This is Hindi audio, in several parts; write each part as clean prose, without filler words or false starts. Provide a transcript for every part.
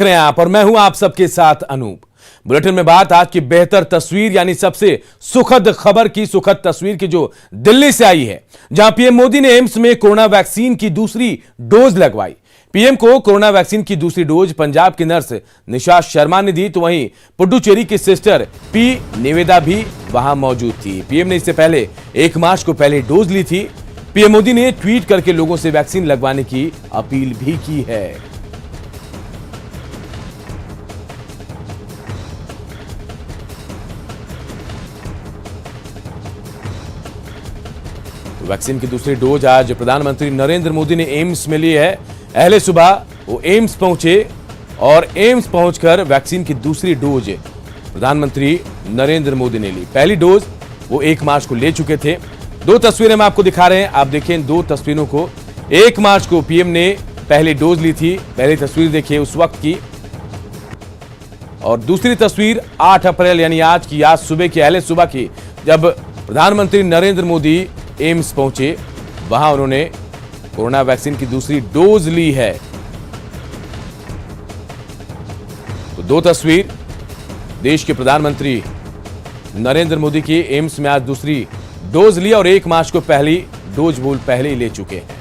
रहे हैं आप और मैं हूं आप सबके साथ अनूप। बुलेटिन में बात आज की बेहतर तस्वीर यानी सबसे सुखद खबर की, सुखद तस्वीर की जो दिल्ली से आई है, जहां पीएम मोदी ने एम्स में कोरोना वैक्सीन की दूसरी डोज लगवाई। पीएम को कोरोना वैक्सीन की दूसरी डोज पंजाब की नर्स निशा शर्मा ने दी, तो वहीं पुडुचेरी की सिस्टर पी निवेदा भी वहां मौजूद थी। पीएम ने इससे पहले 1 मार्च को पहले डोज ली थी। पीएम मोदी ने ट्वीट करके लोगों से वैक्सीन लगवाने की अपील भी की है। वैक्सीन की दूसरी डोज आज प्रधानमंत्री नरेंद्र मोदी ने एम्स में ली है। अहले सुबह वो एम्स पहुंचे और एम्स पहुंचकर वैक्सीन की दूसरी डोज प्रधानमंत्री नरेंद्र मोदी ने ली। पहली डोज वो 1 मार्च को ले चुके थे। 2 तस्वीरें हम आपको दिखा रहे हैं, आप देखें इन 2 तस्वीरों को। 1 मार्च को पीएम ने पहली डोज ली थी, पहली तस्वीर देखिए उस वक्त की, और दूसरी तस्वीर 8 अप्रैल यानी आज की, आज सुबह की, अहले सुबह की, जब प्रधानमंत्री नरेंद्र मोदी एम्स पहुंचे, वहां उन्होंने कोरोना वैक्सीन की दूसरी डोज ली है। तो 2 तस्वीर, देश के प्रधानमंत्री नरेंद्र मोदी की एम्स में आज दूसरी डोज ली और 1 मार्च को पहली डोज वो पहले ही ले चुके हैं।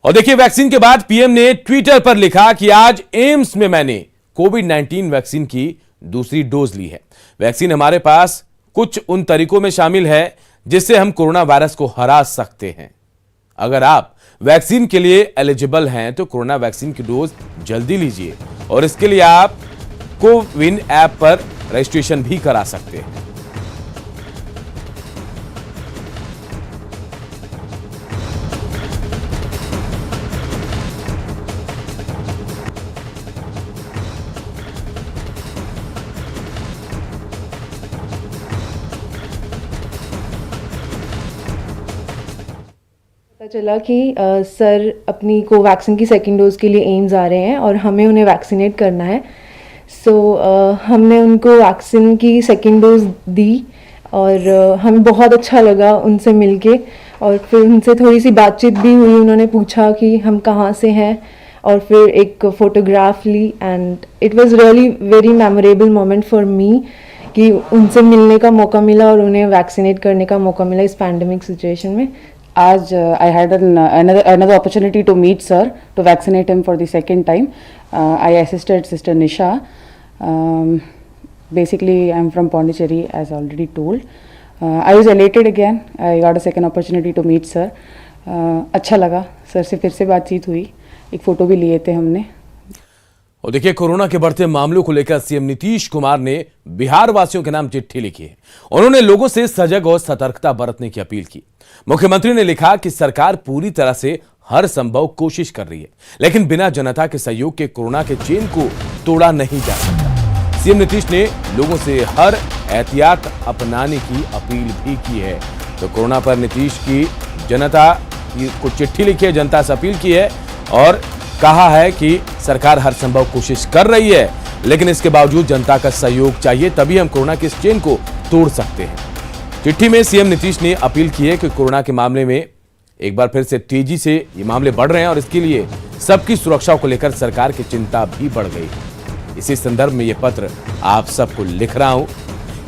और देखिए वैक्सीन के बाद पीएम ने ट्विटर पर लिखा कि आज एम्स में मैंने कोविड-19 वैक्सीन की दूसरी डोज ली है। वैक्सीन हमारे पास कुछ उन तरीकों में शामिल है जिससे हम कोरोना वायरस को हरा सकते हैं। अगर आप वैक्सीन के लिए एलिजिबल हैं तो कोरोना वैक्सीन की डोज जल्दी लीजिए, और इसके लिए आप कोविन ऐप पर रजिस्ट्रेशन भी करा सकते हैं। पता चला कि सर अपनी कोवैक्सीन की सेकेंड डोज के लिए एम्स आ रहे हैं और हमें उन्हें वैक्सीनेट करना है। सो हमने उनको वैक्सीन की सेकेंड डोज दी और हमें बहुत अच्छा लगा उनसे मिलके, और फिर उनसे थोड़ी सी बातचीत भी हुई। उन्होंने पूछा कि हम कहाँ से हैं और फिर एक फ़ोटोग्राफ ली, and it was really very memorable moment for me कि उनसे मिलने का मौका मिला और उन्हें वैक्सीनेट करने का मौका मिला इस पैंडेमिक सिचुएशन में। As I had another opportunity to meet sir to vaccinate him for the second time. I assisted Sister Nisha. Basically, I'm from Pondicherry, as already told. I was elated again. I got a second opportunity to meet sir. अच्छा लगा, सर से फिर से बातचीत हुई, एक फ़ोटो भी लिए थे हमने। और देखिए कोरोना के बढ़ते मामलों को लेकर सीएम नीतीश कुमार ने बिहार वासियों के नाम चिट्ठी लिखी है। उन्होंने लोगों से सजग और सतर्कता बरतने की अपील की। मुख्यमंत्री ने लिखा कि सरकार पूरी तरह से हर संभव कोशिश कर रही है, लेकिन बिना जनता के सहयोग के कोरोना के चेन को तोड़ा नहीं जा सकता। सीएम नीतीश ने लोगों से हर एहतियात अपनाने की अपील भी की है। तो कोरोना पर नीतीश की जनता को चिट्ठी लिखी है, जनता से अपील की है और कहा है कि सरकार हर संभव कोशिश कर रही है, लेकिन इसके बावजूद जनता का सहयोग चाहिए, तभी हम कोरोना के इस चेन को तोड़ सकते हैं। चिट्ठी में सीएम नीतीश ने अपील की है कि कोरोना के मामले में एक बार फिर से तेजी से ये मामले बढ़ रहे हैं और इसके लिए सबकी सुरक्षा को लेकर सरकार की चिंता भी बढ़ गई है। इसी संदर्भ में ये पत्र आप सबको लिख रहा हूं।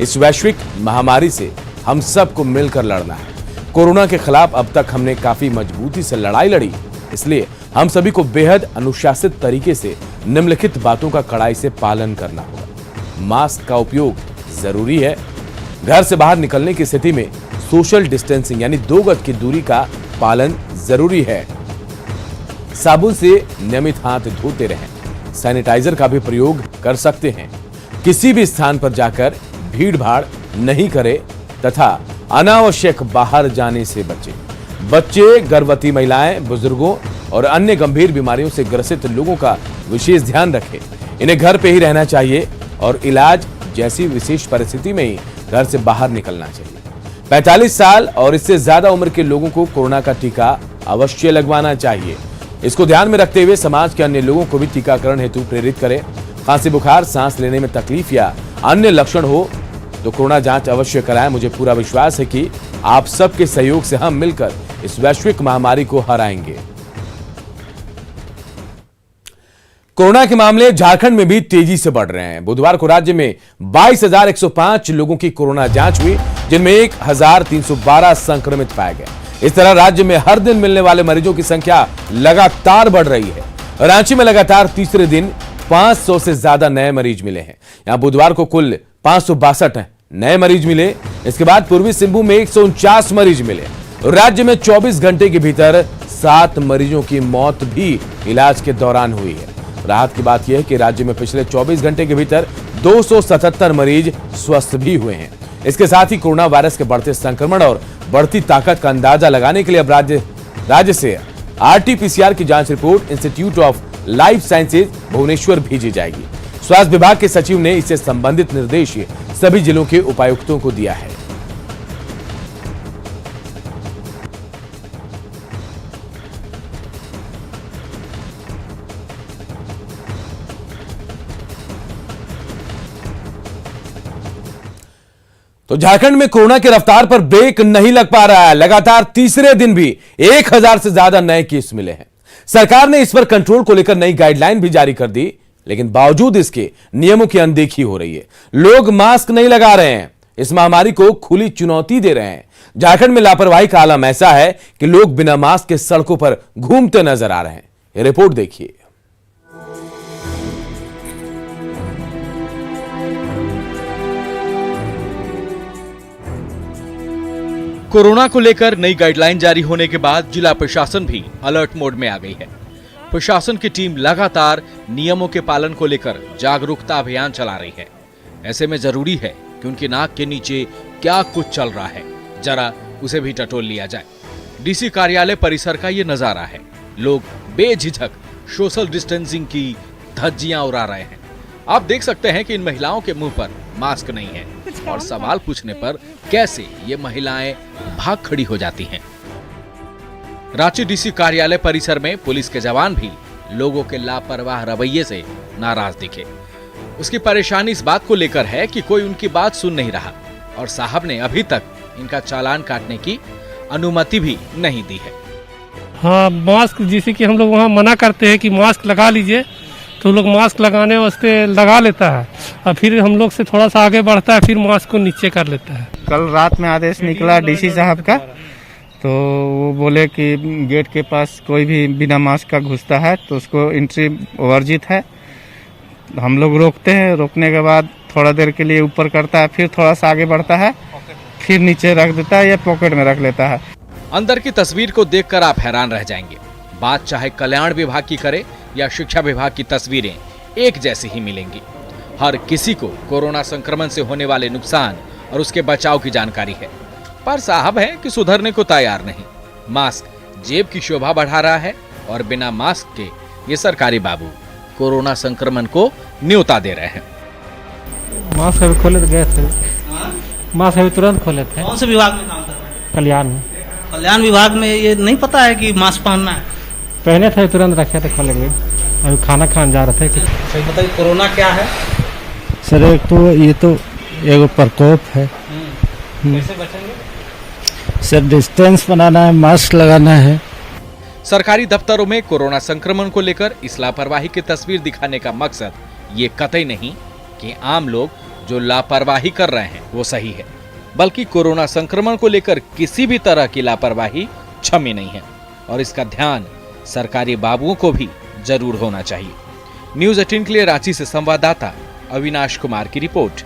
इस वैश्विक महामारी से हम सबको मिलकर लड़ना है। कोरोना के खिलाफ अब तक हमने काफी मजबूती से लड़ाई लड़ी, इसलिए हम सभी को बेहद अनुशासित तरीके से निम्नलिखित बातों का कड़ाई से पालन करना होगा। मास्क का उपयोग जरूरी है। घर से बाहर निकलने की स्थिति में सोशल डिस्टेंसिंग यानी 2 गज की दूरी का पालन जरूरी है। साबुन से नियमित हाथ धोते रहें। सैनिटाइजर का भी प्रयोग कर सकते हैं। किसी भी स्थान पर जाकर भीड़ भाड़ नहीं करें तथा अनावश्यक बाहर जाने से बचें। बच्चे, गर्भवती महिलाएं, बुजुर्गों और अन्य गंभीर बीमारियों से ग्रसित लोगों का विशेष ध्यान रखें। इन्हें घर पे ही रहना चाहिए और इलाज जैसी विशेष परिस्थिति में ही घर से बाहर निकलना चाहिए। 45 साल और इससे ज्यादा उम्र के लोगों को कोरोना का टीका अवश्य लगवाना चाहिए। इसको ध्यान में रखते हुए समाज के अन्य लोगों को भी टीकाकरण हेतु प्रेरित करें। खांसी, बुखार, सांस लेने में तकलीफ या अन्य लक्षण हो तो कोरोना जांच अवश्य कराएं। मुझे पूरा विश्वास है कि आप सबके सहयोग से हम मिलकर इस वैश्विक महामारी को हराएंगे। कोरोना के मामले झारखंड में भी तेजी से बढ़ रहे हैं। बुधवार को राज्य में 22,105 लोगों की कोरोना जांच हुई, जिनमें 1,312 संक्रमित पाए गए। इस तरह राज्य में हर दिन मिलने वाले मरीजों की संख्या लगातार बढ़ रही है। रांची में लगातार तीसरे दिन 500 से ज्यादा नए मरीज मिले हैं। यहां बुधवार को कुल 562 नए मरीज मिले। इसके बाद पूर्वी सिंहभूम में 149 मरीज मिले। राज्य में 24 घंटे के भीतर 7 मरीजों की मौत भी इलाज के दौरान हुई है। राहत की बात यह है कि राज्य में पिछले 24 घंटे के भीतर 277 मरीज स्वस्थ भी हुए हैं। इसके साथ ही कोरोना वायरस के बढ़ते संक्रमण और बढ़ती ताकत का अंदाजा लगाने के लिए अब राज्य से RT-PCR की जांच report institute of life sciences Bhubaneswar भेजी जाएगी। स्वास्थ्य विभाग के सचिव ने इससे संबंधित निर्देश सभी जिलों के उपायुक्तों को दिया है। तो झारखंड में कोरोना की रफ्तार पर ब्रेक नहीं लग पा रहा है। लगातार तीसरे दिन भी 1,000 से ज्यादा नए केस मिले हैं। सरकार ने इस पर कंट्रोल को लेकर नई गाइडलाइन भी जारी कर दी, लेकिन बावजूद इसके नियमों की अनदेखी हो रही है। लोग मास्क नहीं लगा रहे हैं, इस महामारी को खुली चुनौती दे रहे हैं। झारखंड में लापरवाही का आलम ऐसा है कि लोग बिना मास्क के सड़कों पर घूमते नजर आ रहे हैं। ये रिपोर्ट देखिए। कोरोना को लेकर नई गाइडलाइन जारी होने के बाद जिला प्रशासन भी अलर्ट मोड में आ गई है। प्रशासन की टीम लगातार नियमों के पालन को लेकर जागरूकता अभियान चला रही है। ऐसे में जरूरी है कि उनकी नाक के नीचे क्या कुछ चल रहा है, जरा उसे भी टटोल लिया जाए। डीसी कार्यालय परिसर का ये नजारा है। लोग बेझिझक सोशल डिस्टेंसिंग की धज्जियां उड़ा रहे हैं। आप देख सकते हैं कि इन महिलाओं के मुंह पर मास्क नहीं है और सवाल पूछने पर कैसे ये महिलाएं भाग खड़ी हो जाती हैं। रांची डीसी कार्यालय परिसर में पुलिस के जवान भी लोगों के लापरवाह रवैये से नाराज दिखे। उसकी परेशानी इस बात को लेकर है कि कोई उनकी बात सुन नहीं रहा और साहब ने अभी तक इनका चालान काटने की अनुमति भी नहीं दी है। हाँ, मास्क जैसे कि हम लोग वहाँ मना करते हैं कि मास्क लगा लीजिए, तो लोग मास्क लगाने वास्ते लगा लेता है और फिर हम लोग से थोड़ा सा आगे बढ़ता है, फिर मास्क को नीचे कर लेता है। कल रात में आदेश निकला डीसी साहब का, तो वो बोले कि गेट के पास कोई भी बिना मास्क का घुसता है तो उसको एंट्री वर्जित है। हम लोग रोकते हैं, रोकने के बाद थोड़ा देर के लिए ऊपर करता है, फिर थोड़ा सा आगे बढ़ता है, फिर नीचे रख देता है या पॉकेट में रख लेता है। अंदर की तस्वीर को देखकर आप हैरान रह जाएंगे। बात चाहे कल्याण विभाग की करे या शिक्षा विभाग की, तस्वीरें एक जैसी ही मिलेंगी। हर किसी को कोरोना संक्रमण से होने वाले नुकसान और उसके बचाव की जानकारी है, पर साहब है कि सुधरने को तैयार नहीं। मास्क जेब की शोभा बढ़ा रहा है और बिना मास्क के ये सरकारी बाबू कोरोना संक्रमण को न्योता दे रहे हैं। मास्क अभी खोले गए थे, मास्क अभी तुरंत खोले थे। कौन से विभाग में काम कर रहे हैं? कल्याण में। कल्याण विभाग में ये नहीं पता है कि मास्क पहनना है? पहने थे, तुरंत रखे थे खोलेंगे। अभी खाना खाने जा रहे थे। सही बताइए, कोरोना क्या है? सर एक तो ये तो एक प्रकोप है। कैसे बचेंगे? सर डिस्टेंस बनाना है, मास्क लगाना है। सरकारी दफ्तरों में कोरोना संक्रमण को लेकर इस लापरवाही की तस्वीर दिखाने का मकसद ये कतई नहीं कि आम लोग जो लापरवाही कर रहे हैं वो सही है, बल्कि कोरोना संक्रमण को लेकर किसी भी तरह की लापरवाही क्षम्य नहीं है और इसका ध्यान सरकारी बाबुओं को भी जरूर होना चाहिए। न्यूज़ 18 के लिए रांची से संवाददाता अविनाश कुमार की रिपोर्ट।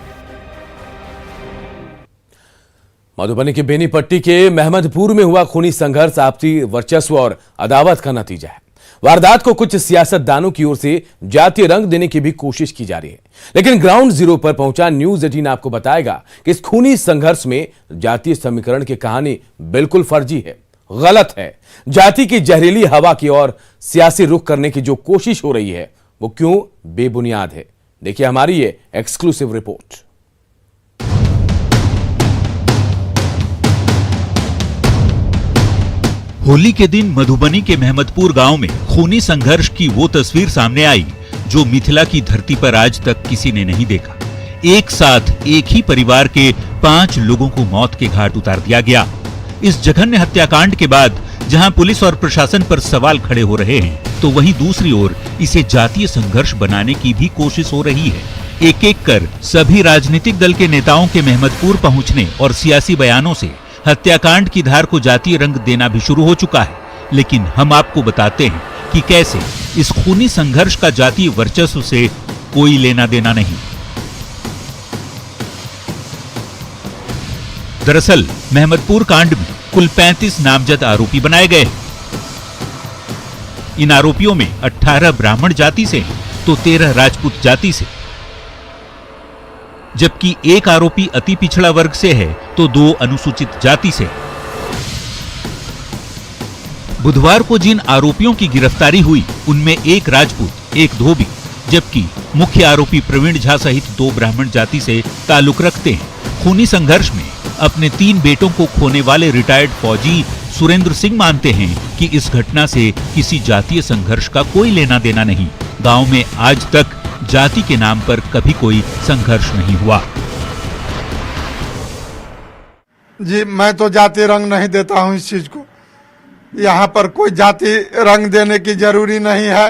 मधुबनी के बेनीपट्टी के महमदपुर में हुआ खूनी संघर्ष आपसी वर्चस्व और अदावत का नतीजा है। वारदात को कुछ सियासतदानों की ओर से जातीय रंग देने की भी कोशिश की जा रही है, लेकिन ग्राउंड जीरो पर पहुंचा न्यूज़ 18 आपको बताएगा कि इस खूनी संघर्ष में जातीय समीकरण की कहानी बिल्कुल फर्जी है, गलत है। जाति की जहरीली हवा की ओर सियासी रुख करने की जो कोशिश हो रही है वो क्यों बेबुनियाद है, देखिए हमारी ये एक्सक्लूसिव रिपोर्ट। होली के दिन मधुबनी के महमदपुर गांव में खूनी संघर्ष की वो तस्वीर सामने आई जो मिथिला की धरती पर आज तक किसी ने नहीं देखा। एक साथ एक ही परिवार के 5 लोगों को मौत के घाट उतार दिया गया। इस जघन्य हत्याकांड के बाद जहां पुलिस और प्रशासन पर सवाल खड़े हो रहे हैं, तो वहीं दूसरी ओर इसे जातीय संघर्ष बनाने की भी कोशिश हो रही है। एक एक कर सभी राजनीतिक दल के नेताओं के मेहमदपुर पहुंचने और सियासी बयानों से हत्याकांड की धार को जातीय रंग देना भी शुरू हो चुका है। लेकिन हम आपको बताते हैं कि कैसे इस खूनी संघर्ष का जातीय वर्चस्व से कोई लेना देना नहीं। दरअसल मेहमदपुर कांड में कुल 35 नामजद आरोपी बनाए गए। इन आरोपियों में 18 ब्राह्मण जाति से तो 13 राजपूत जाति से, जबकि एक आरोपी अति पिछड़ा वर्ग से है तो 2 अनुसूचित जाति से। बुधवार को जिन आरोपियों की गिरफ्तारी हुई उनमें एक राजपूत, एक धोबी, जबकि मुख्य आरोपी प्रवीण झा सहित 2 ब्राह्मण जाति से ताल्लुक रखते हैं। खूनी संघर्ष में अपने 3 बेटों को खोने वाले रिटायर्ड फौजी सुरेंद्र सिंह मानते हैं कि इस घटना से किसी जातीय संघर्ष का कोई लेना देना नहीं। गांव में आज तक जाति के नाम पर कभी कोई संघर्ष नहीं हुआ। जी मैं तो जाति रंग नहीं देता हूं इस चीज को। यहाँ पर कोई जाति रंग देने की जरूरी नहीं है।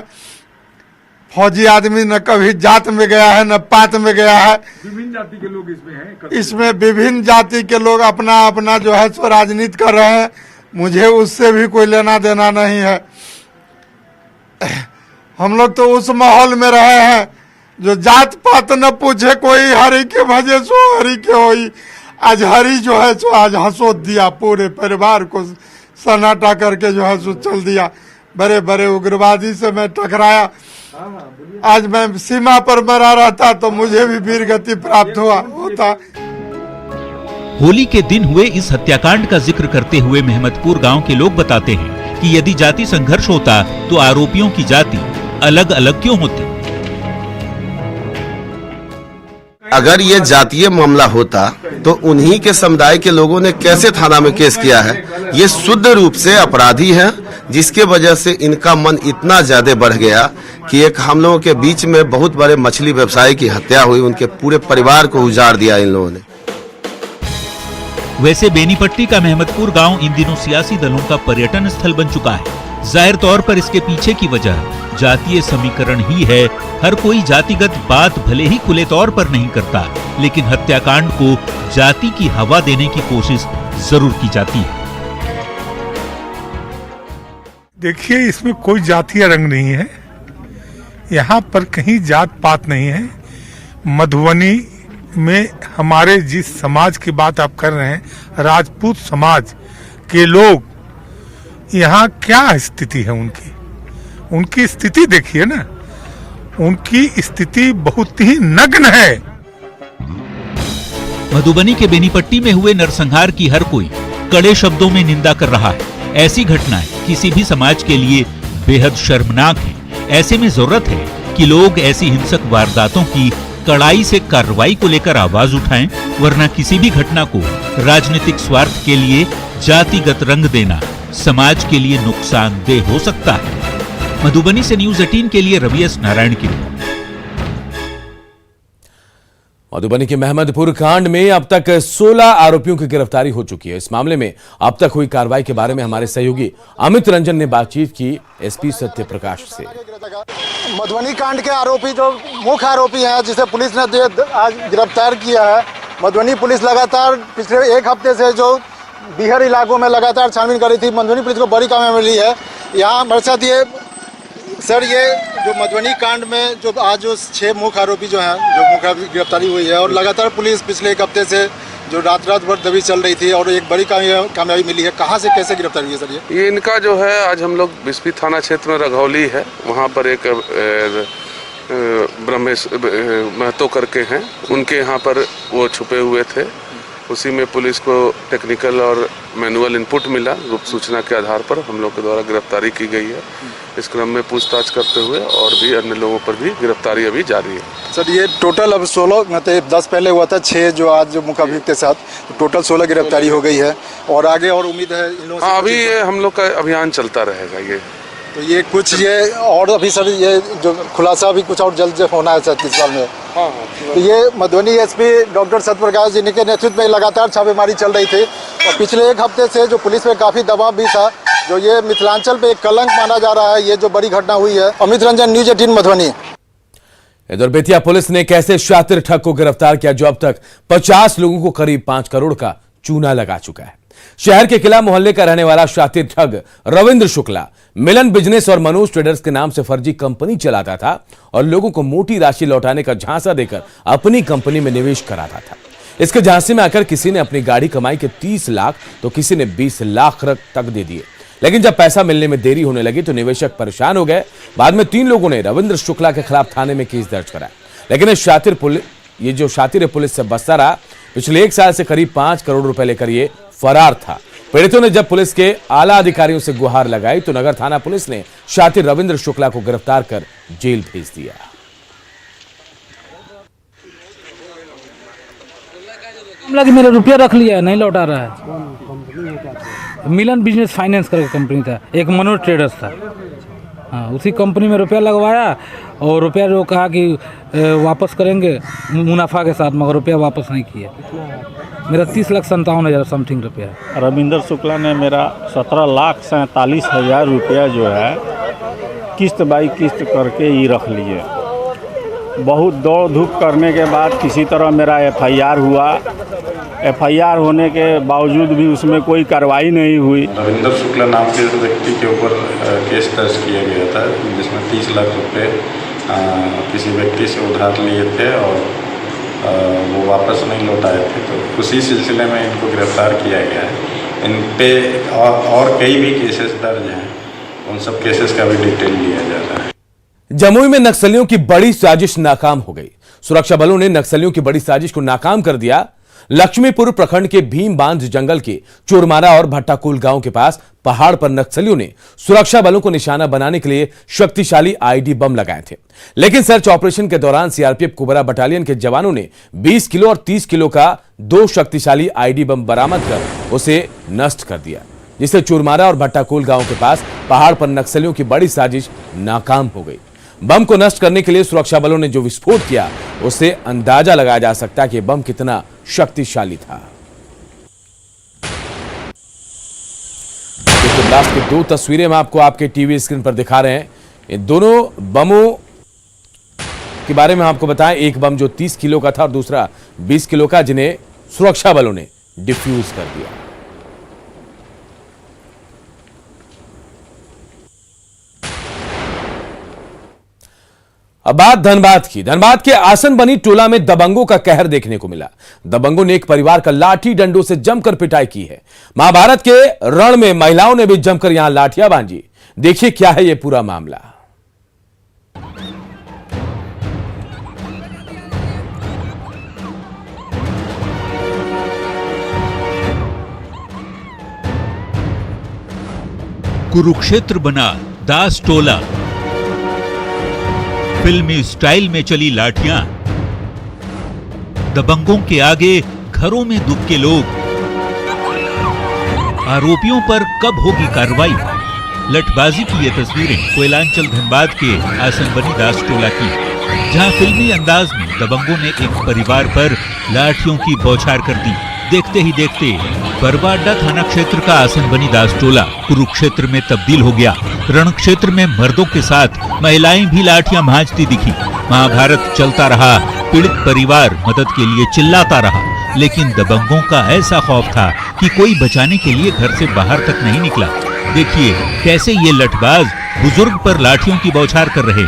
फौजी आदमी न कभी जात में गया है न पात में गया है। विभिन्न जाति के लोग इसमें हैं। इसमें विभिन्न जाति के लोग अपना अपना जो है सो राजनीति कर रहे हैं। मुझे उससे भी कोई लेना देना नहीं है। हम लोग तो उस माहौल में रहे हैं जो जात पात न पूछे कोई, हरि के भजे सो हरि के होई। आज हरि जो है सो आज हंसोत दिया, पूरे परिवार को सन्नाटा करके जो है सो चल दिया। बड़े बड़े उग्रवादी से मैं टकराया। आज मैं सीमा पर मरा रहता तो मुझे भी वीर गति प्राप्त होता। होली के दिन हुए इस हत्याकांड का जिक्र करते हुए मेहमदपुर गांव के लोग बताते हैं कि यदि जाति संघर्ष होता तो आरोपियों की जाति अलग अलग क्यों होती। अगर ये जातीय मामला होता तो उन्हीं के समुदाय के लोगों ने कैसे थाना में केस किया है। ये शुद्ध रूप से अपराधी हैं, जिसके वजह से इनका मन इतना ज्यादा बढ़ गया कि एक हम लोगों के बीच में बहुत बड़े मछली व्यवसायी की हत्या हुई। उनके पूरे परिवार को उजाड़ दिया इन लोगों ने। वैसे बेनीपट्टी का मेहमदपुर गांव इन दिनों सियासी दलों का पर्यटन स्थल बन चुका है। जाहिर तौर पर इसके पीछे की वजह जातीय समीकरण ही है। हर कोई जातिगत बात भले ही खुले तौर पर नहीं करता, लेकिन हत्याकांड को जाति की हवा देने की कोशिश जरूर की जाती है। देखिए, इसमें कोई जातीय रंग नहीं है। यहाँ पर कहीं जात पात नहीं है। मधुबनी में हमारे जिस समाज की बात आप कर रहे हैं, राजपूत समाज के लोग, यहाँ क्या स्थिति है उनकी स्थिति देखिए ना। उनकी स्थिति बहुत ही नग्न है। मधुबनी के बेनीपट्टी में हुए नरसंहार की हर कोई कड़े शब्दों में निंदा कर रहा है। ऐसी घटनाएं किसी भी समाज के लिए बेहद शर्मनाक है। ऐसे में जरूरत है कि लोग ऐसी हिंसक वारदातों की कड़ाई से कार्रवाई को लेकर आवाज उठाएं, वरना किसी भी घटना को राजनीतिक स्वार्थ के लिए जातिगत रंग देना समाज के लिए नुकसानदेह हो सकता है। मधुबनी से न्यूज़ 18 के लिए रवि एस नारायण की रिपोर्ट। मधुबनी के मेहमदपुर कांड में अब तक 16 आरोपियों की गिरफ्तारी हो चुकी है। इस मामले में अब तक हुई कार्रवाई के बारे में हमारे सहयोगी अमित रंजन ने बातचीत की एसपी सत्य प्रकाश से। मधुबनी कांड के आरोपी जो मुख्य आरोपी हैं, जिसे पुलिस ने आज गिरफ्तार किया है। मधुबनी पुलिस लगातार पिछले एक हफ्ते से जो बिहार इलाकों में लगातार छानबीन कर रही थी। मधुबनी पुलिस को बड़ी कामयाबी मिली है। यहाँ हमारे साथ ये सर, ये जो मधुबनी कांड में जो आज जो 6 मुख्य आरोपी जो हैं, जो मुख्य गिरफ्तारी हुई है, और लगातार पुलिस पिछले एक हफ्ते से जो रात भर दबी चल रही थी और एक बड़ी कामयाबी मिली है। कहाँ से कैसे गिरफ्तारी हुई है सर? ये इनका जो है, आज हम लोग बिस्फी थाना क्षेत्र में रघौली है, वहाँ पर एक ब्रह्मेश महतो करके हैं, उनके यहाँ पर वो छुपे हुए थे। उसी में पुलिस को टेक्निकल और मैनुअल इनपुट मिला। गुप्त सूचना के आधार पर हम लोग के द्वारा गिरफ्तारी की गई है। इस क्रम में पूछताछ करते हुए और भी अन्य लोगों पर भी गिरफ्तारी अभी जारी है। सर, ये टोटल अब 16, मतलब 10 पहले हुआ था, 6 जो आज जो मुख्य अभियुक्त के साथ, टोटल 16 गिरफ्तारी हो गई है। और आगे और उम्मीद है इन लोगों से? हाँ, अभी ये हम लोग का अभियान चलता रहेगा। ये तो ये कुछ ये और अभी सर, ये जो खुलासा भी कुछ और जल्द होना है सर इस साल में। हाँ। तो ये मधुबनी एसपी डॉक्टर सत्य प्रकाश जी के नेतृत्व में लगातार छापेमारी चल रही थी और पिछले एक हफ्ते से जो पुलिस पे काफ़ी दबाव भी था जो ये मिथिलांचल पे एक कलंक माना जा रहा है। ये जो बड़ी घटना हुई है। अमित रंजन, न्यूज 18 मधुबनी। इधर बेतिया पुलिस ने एक ऐसे शातिर ठग को गिरफ्तार किया जो अब तक 50 लोगों को करीब 5 करोड़ का चूना लगा चुका है। शहर के किला मोहल्ले का रहने वाला शातिर ठग रविंद्र शुक्ला मिलन बिजनेस और मनोज ट्रेडर्स के नाम से फर्जी कंपनी चलाता था और लोगों को मोटी राशि लौटाने का झांसा देकर अपनी कंपनी में निवेश कराता था। इसके झांसे में आकर किसी ने अपनी गाड़ी कमाई के 30 लाख तो किसी ने 20 लाख तक दे दिए, लेकिन जब पैसा मिलने में देरी होने लगी तो निवेशक परेशान हो गए। बाद में 3 लोगों ने रविंद्र शुक्ला के खिलाफ थाने में केस दर्ज कराया, लेकिन ये जो शातिर पुलिस से बचता रहा। पिछले 1 साल से करीब 5 करोड़ रुपए लेकर ये फरार था। पीड़ितों ने जब पुलिस के आला अधिकारियों से गुहार लगाई तो नगर थाना पुलिस ने शातिर रविंद्र शुक्ला को गिरफ्तार कर जेल भेज दिया। कि मेरा रुपया रख लिया, नहीं लौटा रहा है। मिलन बिजनेस फाइनेंस करके कंपनी था, एक मनोज ट्रेडर्स था। हाँ, उसी कंपनी में रुपया लगवाया और रुपया जो कहा कि वापस करेंगे मुनाफा के साथ, मगर रुपया वापस नहीं किया। मेरा 30,57,000 समथिंग रुपया। रविंद्र शुक्ला ने मेरा 17,47,000 रुपया जो है किस्त बाई किस्त करके ही रख लिए। बहुत दौड़ धूप करने के बाद किसी तरह मेरा FIR हुआ। FIR होने के बावजूद भी उसमें कोई कार्रवाई नहीं हुई। रविंद्र शुक्ला नाम के व्यक्ति के ऊपर केस दर्ज किया गया था, जिसमें 30 लाख रुपए किसी व्यक्ति से उधार लिए थे और वो वापस नहीं लौटाए थे। तो उसी सिलसिले में इनको गिरफ्तार किया गया है। इन पे और कई भी केसेस दर्ज हैं, उन सब केसेस का भी डिटेल लिया जा रहा है। जमुई में नक्सलियों की बड़ी साजिश नाकाम हो गई। सुरक्षा बलों ने नक्सलियों की बड़ी साजिश को नाकाम कर दिया। लक्ष्मीपुर प्रखंड के भीम बांध जंगल के चोरमारा और भट्टाकुल गांव के पास पहाड़ पर नक्सलियों ने सुरक्षा बलों को निशाना बनाने के लिए शक्तिशाली आईडी बम लगाए थे, लेकिन सर्च ऑपरेशन के दौरान सीआरपीएफ कुबरा बटालियन के जवानों ने 20 किलो और 30 किलो का 2 शक्तिशाली आईडी बम बरामद कर उसे नष्ट कर दिया, जिससे चोरमारा और भट्टाकुल गांव के पास पहाड़ पर नक्सलियों की बड़ी साजिश नाकाम हो गई। बम को नष्ट करने के लिए सुरक्षा बलों ने जो विस्फोट किया उससे अंदाजा लगाया जा सकता है कि बम कितना शक्तिशाली था। ब्लास्ट की 2 तस्वीरें हम आपको आपके टीवी स्क्रीन पर दिखा रहे हैं। इन दोनों बमों के बारे में आपको बताएं, एक बम जो 30 किलो का था और दूसरा 20 किलो का, जिन्हें सुरक्षा बलों ने डिफ्यूज कर दिया। अब बात धनबाद की। धनबाद के आसन बनी टोला में दबंगों का कहर देखने को मिला। दबंगों ने एक परिवार का लाठी डंडों से जमकर पिटाई की है। महाभारत के रण में महिलाओं ने भी जमकर यहां लाठियां बांधी। देखिए क्या है यह पूरा मामला। कुरुक्षेत्र बना दास टोला। फिल्मी स्टाइल में चली लाठियां। दबंगों के आगे घरों में दुबके लोग। आरोपियों पर कब होगी कार्रवाई? लठबाजी की ये तस्वीरें कोयलांचल धनबाद के आसनबनी दास टोला की, जहां फिल्मी अंदाज में दबंगों ने एक परिवार पर लाठियों की बौछार कर दी। देखते ही देखते बरवाडा थाना क्षेत्र का आसनबनी दास टोला कुरुक्षेत्र में तब्दील हो गया। रण क्षेत्र में मर्दों के साथ महिलाएं भी लाठियां भांजती दिखी। महाभारत चलता रहा, पीड़ित परिवार मदद के लिए चिल्लाता रहा, लेकिन दबंगों का ऐसा खौफ था कि कोई बचाने के लिए घर से बाहर तक नहीं निकला। देखिए कैसे ये लठबाज बुजुर्ग पर लाठियों की बौछार कर रहे।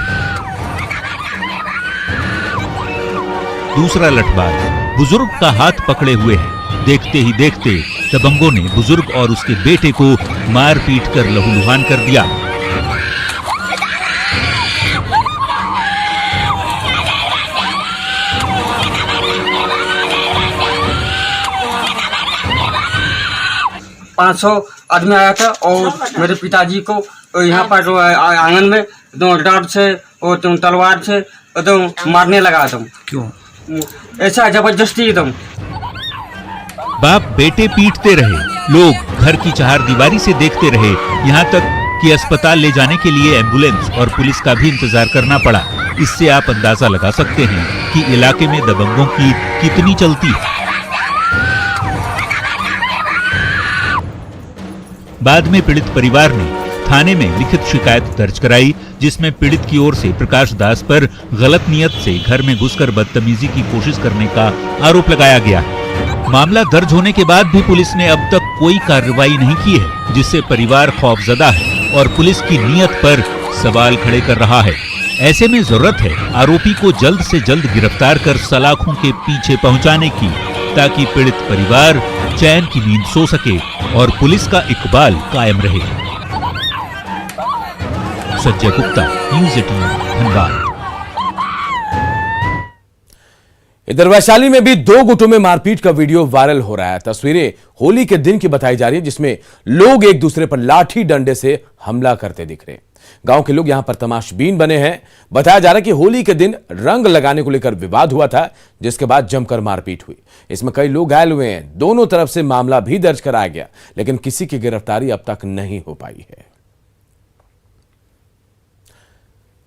दूसरा लठबाज बुजुर्ग का हाथ पकड़े हुए है। देखते ही देखते दबंगों ने बुजुर्ग और उसके बेटे को मार पीट कर लहूलुहान कर दिया। पाँच 500 आदमी आया था और मेरे पिताजी को यहाँ पर आंगन में डॉट से और तलवार से मारने लगा तुम। क्यों? ऐसा जबरदस्ती एकदम। बाप बेटे पीटते रहे, लोग घर की चारदीवारी से देखते रहे, यहाँ तक कि अस्पताल ले जाने के लिए एम्बुलेंस और पुलिस का भी इंतजार करना पड़ा। इससे आप अंदाजा लगा सकते हैं कि इलाके में दबंगों की कितनी चलती है। बाद में पीड़ित परिवार ने थाने में लिखित शिकायत दर्ज कराई, जिसमें पीड़ित की ओर से प्रकाश दास पर गलत नियत से घर में घुसकर बदतमीजी की कोशिश करने का आरोप लगाया गया है। मामला दर्ज होने के बाद भी पुलिस ने अब तक कोई कार्रवाई नहीं की है, जिससे परिवार खौफजदा है और पुलिस की नीयत पर सवाल खड़े कर रहा है। ऐसे में जरूरत है आरोपी को जल्द से जल्द गिरफ्तार कर सलाखों के पीछे पहुंचाने की, ताकि पीड़ित परिवार चैन की नींद सो सके और पुलिस का इकबाल कायम रहे। संजय गुप्ता, न्यूज़ 18 धनबाद। इधर वैशाली में भी दो गुटों में मारपीट का वीडियो वायरल हो रहा है। तस्वीरें होली के दिन की बताई जा रही है, जिसमें लोग एक दूसरे पर लाठी डंडे से हमला करते दिख रहे हैं। गांव के लोग यहां पर तमाशबीन बने हैं। बताया जा रहा है कि होली के दिन रंग लगाने को लेकर विवाद हुआ था, जिसके बाद जमकर मारपीट हुई। इसमें कई लोग घायल हुए हैं। दोनों तरफ से मामला भी दर्ज कराया गया, लेकिन किसी की गिरफ्तारी अब तक नहीं हो पाई है।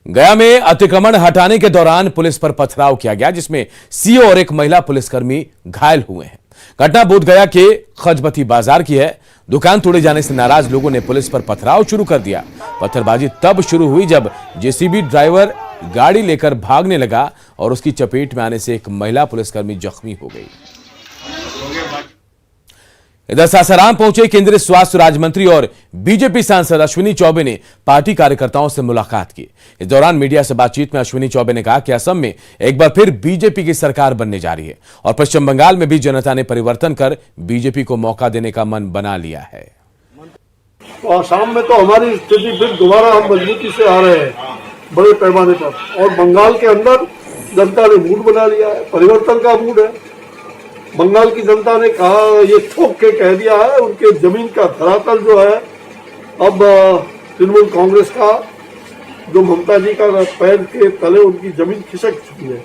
गया में अतिक्रमण हटाने के दौरान पुलिस पर पथराव किया गया, जिसमें सीओ और एक महिला पुलिसकर्मी घायल हुए हैं। घटना बोधगया के खजबती बाजार की है। दुकान तोड़े जाने से नाराज लोगों ने पुलिस पर पथराव शुरू कर दिया। पत्थरबाजी तब शुरू हुई जब जेसीबी ड्राइवर गाड़ी लेकर भागने लगा और उसकी चपेट में आने से एक महिला पुलिसकर्मी जख्मी हो गई। इधर सासाराम पहुंचे केंद्रीय स्वास्थ्य राज्य मंत्री और बीजेपी सांसद अश्विनी चौबे ने पार्टी कार्यकर्ताओं से मुलाकात की। इस दौरान मीडिया से बातचीत में अश्विनी चौबे ने कहा कि असम में एक बार फिर बीजेपी की सरकार बनने जा रही है और पश्चिम बंगाल में भी जनता ने परिवर्तन कर बीजेपी को मौका देने का मन बना लिया है। तो आसाम में तो हमारी स्थिति फिर दोबारा हम मजबूती से आ रहे हैं बड़े पैमाने पर, और बंगाल के अंदर जनता ने मूड बना लिया है, परिवर्तन का मूड है। बंगाल की जनता ने कहा, ये ठोक के कह दिया है, उनके जमीन का धरातल जो है अब तृणमूल कांग्रेस का, जो ममता जी का पैर के तले उनकी जमीन खिसक चुकी है।